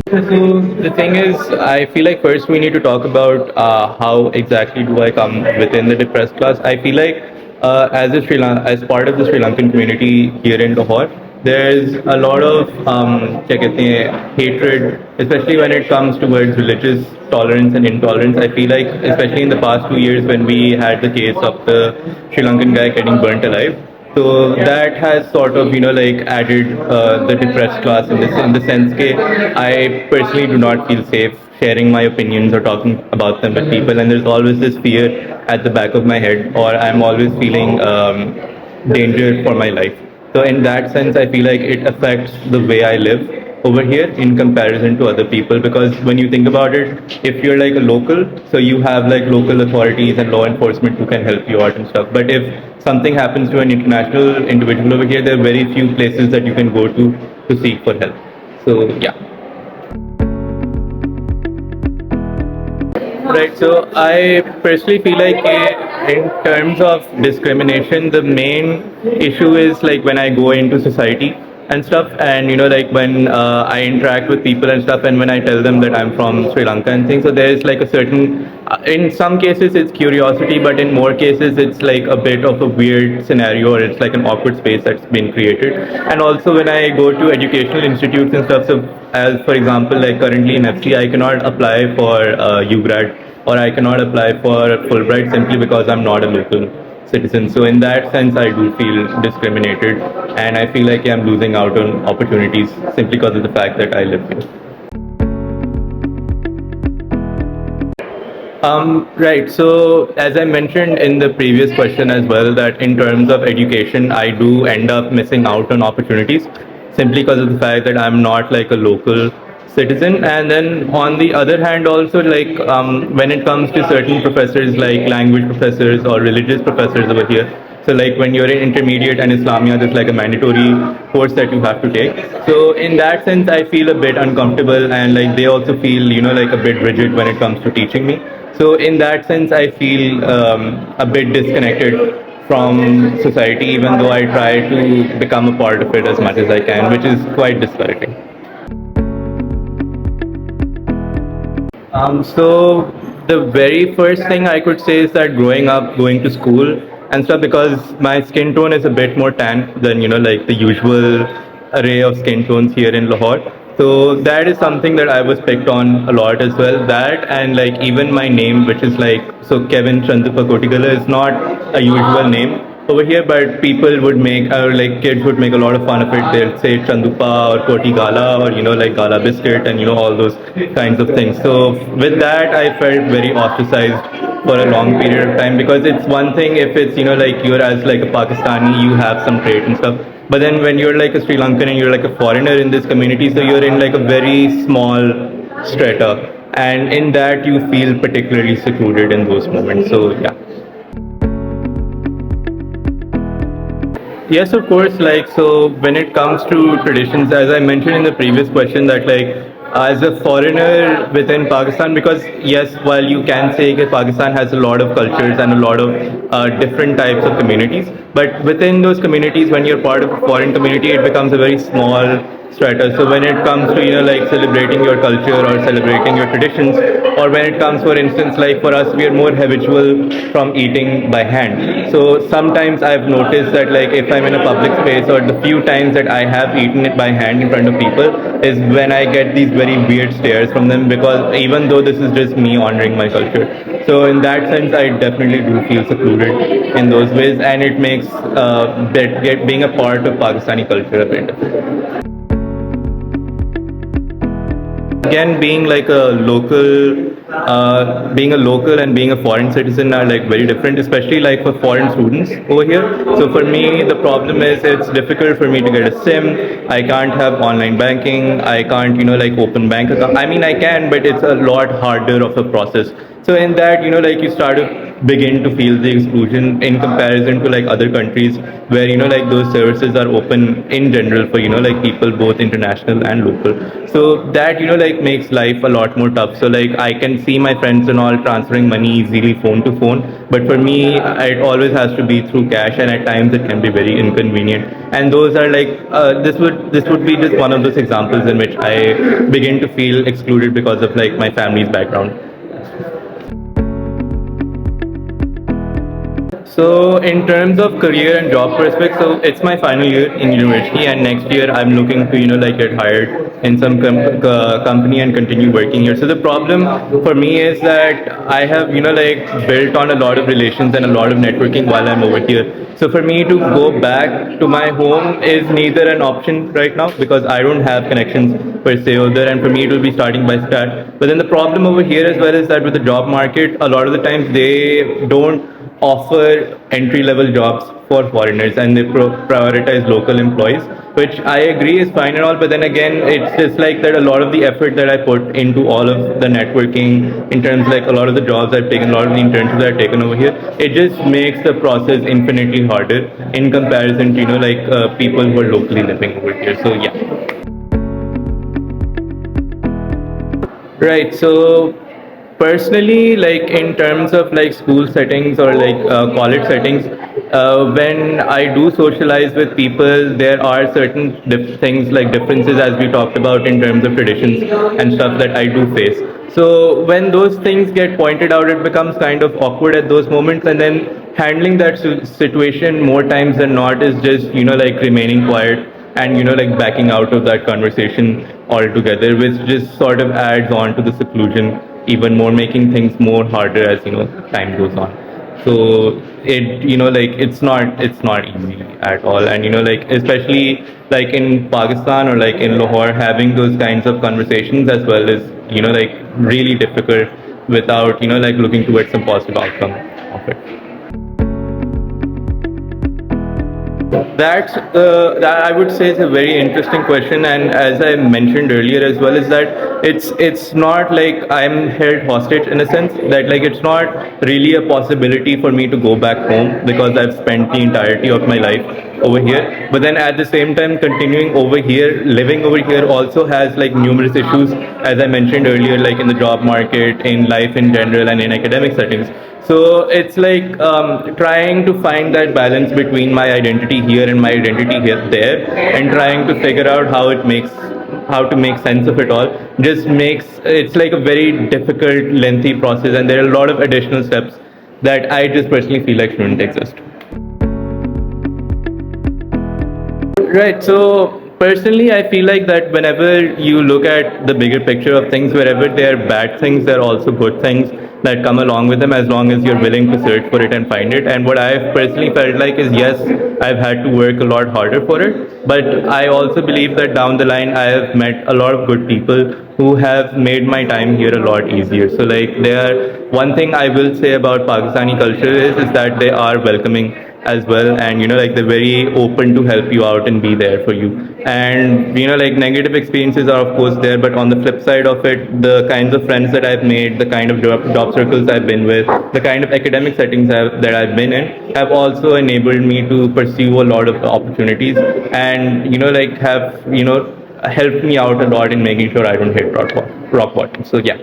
So the thing is, I feel like first we need to talk about how exactly do I come within the depressed class. I feel like as as part of the Sri Lankan community here in Lahore, there's a lot of क्या कहते हैं, hatred, especially when it comes towards religious tolerance and intolerance. I feel like, especially in the past 2 years, when we had the case of the Sri Lankan guy getting burnt alive. So that has sort of like added the depressed class in the sense that I personally do not feel safe sharing my opinions or talking about them with people, and there's always this fear at the back of my head, or I'm always feeling danger for my life. So in that sense, I feel like it affects the way I live over here in comparison to other people, because when you think about it, if you're like a local, so you have like local authorities and law enforcement who can help you out and stuff. But if something happens to an international individual over here, there are very few places that you can go to seek for help. So yeah. Right. So I personally feel like in terms of discrimination, the main issue is like when I go into society and stuff, and like when I interact with people and stuff, and when I tell them that I'm from Sri Lanka and things. So there's like a certain, in some cases it's curiosity, but in more cases it's like a bit of a weird scenario, or it's like an awkward space that's been created. And also when I go to educational institutes and stuff, so as for example, like currently in FC, I cannot apply for UGrad, or I cannot apply for Fulbright simply because I'm not a local citizen. So in that sense, I do feel discriminated, and I feel like I'm losing out on opportunities simply because of the fact that I live here. Right. So as I mentioned in the previous question as well, that in terms of education, I do end up missing out on opportunities simply because of the fact that I'm not like a local citizen. And then on the other hand, also like when it comes to certain professors, like language professors or religious professors over here. So like when you're in intermediate and Islamia, there's like a mandatory course that you have to take. So in that sense, I feel a bit uncomfortable, and like they also feel like a bit rigid when it comes to teaching me. So in that sense, I feel a bit disconnected from society, even though I try to become a part of it as much as I can, which is quite discouraging. So the very first thing I could say is that growing up, going to school and stuff, because my skin tone is a bit more tan than like the usual array of skin tones here in Lahore. So that is something that I was picked on a lot as well. That, and like even my name, which is like, so Kevin Chandupa Kotigala is not a usual name over here, but people would make, or like kids would make a lot of fun of it. They'll say Chandupa or Koti Gala, or like Gala biscuit, and all those kinds of things. So with that, I felt very ostracized for a long period of time, because it's one thing if it's like you're as like a Pakistani, you have some trait and stuff, but then when you're like a Sri Lankan and you're like a foreigner in this community, so you're in like a very small strata, and in that you feel particularly secluded in those moments. So yeah. Yes, of course. Like, so when it comes to traditions, as I mentioned in the previous question, that like as a foreigner within Pakistan, because yes, while you can say that Pakistan has a lot of cultures and a lot of different types of communities, but within those communities, when you're part of a foreign community, it becomes a very small strata. So when it comes to like celebrating your culture or celebrating your traditions, or when it comes, for instance, like for us, we are more habitual from eating by hand. So sometimes I've noticed that like if I'm in a public space, or the few times that I have eaten it by hand in front of people, is when I get these very weird stares from them, because even though this is just me honoring my culture. So in that sense, I definitely do feel secluded in those ways, and it makes being a part of Pakistani culture a bit difficult. Again, being like a local, being a local and being a foreign citizen are like very different, especially like for foreign students over here. So for me, the problem is it's difficult for me to get a SIM. I can't have online banking. I can't like open bank account. I mean, I can, but it's a lot harder of a process So in that, like you start to begin to feel the exclusion in comparison to like other countries where like those services are open in general for like people both international and local. So that like makes life a lot more tough. So like I can see my friends and all transferring money easily phone to phone, but for me it always has to be through cash, and at times it can be very inconvenient. And those are like this would be just one of those examples in which I begin to feel excluded because of like my family's background. So in terms of career and job prospects, so it's my final year in university, and next year I'm looking to like get hired in some company and continue working here. So the problem for me is that I have like built on a lot of relations and a lot of networking while I'm over here. So for me to go back to my home is neither an option right now because I don't have connections per se over there, and for me it will be starting by scratch. But then the problem over here as well is that with the job market, a lot of the times they don't offer entry level jobs for foreigners, and they prioritize local employees, which I agree is fine and all, but then again it's just like that a lot of the effort that I put into all of the networking in terms like a lot of the jobs I've taken, a lot of the internships I've taken over here, it just makes the process infinitely harder in comparison to like people who are locally living over here. So yeah. Right. So personally, like in terms of like school settings or like college settings, when I do socialize with people, there are certain things like differences as we talked about in terms of traditions and stuff that I do face. So when those things get pointed out, it becomes kind of awkward at those moments, and then handling that situation more times than not is just like remaining quiet and like backing out of that conversation altogether, which just sort of adds on to the seclusion even more, making things more harder as time goes on. So it like it's not easy at all, and like especially like in Pakistan or like in Lahore, having those kinds of conversations as well is like really difficult without like looking towards some positive outcome of it. That I would say is a very interesting question, and as I mentioned earlier as well, is that it's not like I'm held hostage in a sense that like it's not really a possibility for me to go back home because I've spent the entirety of my life over here. But then at the same time, continuing over here, living over here also has like numerous issues, as I mentioned earlier, like in the job market, in life in general, and in academic settings. So it's like trying to find that balance between my identity here and my identity here there, and trying to figure out how to make sense of it all. Just makes it's like a very difficult, lengthy process, and there are a lot of additional steps that I just personally feel like shouldn't exist. Right. So personally, I feel like that whenever you look at the bigger picture of things, wherever there are bad things, there are also good things that come along with them as long as you're willing to search for it and find it. And what I've personally felt like is yes, I've had to work a lot harder for it, but I also believe that down the line I have met a lot of good people who have made my time here a lot easier. So like one thing I will say about Pakistani culture is that they are welcoming as well, and like they're very open to help you out and be there for you. And like negative experiences are of course there, but on the flip side of it, the kinds of friends that I've made, the kind of job circles I've been with, the kind of academic settings that I've been in have also enabled me to pursue a lot of opportunities, and like have helped me out a lot in making sure I don't hit rock bottom. So yeah.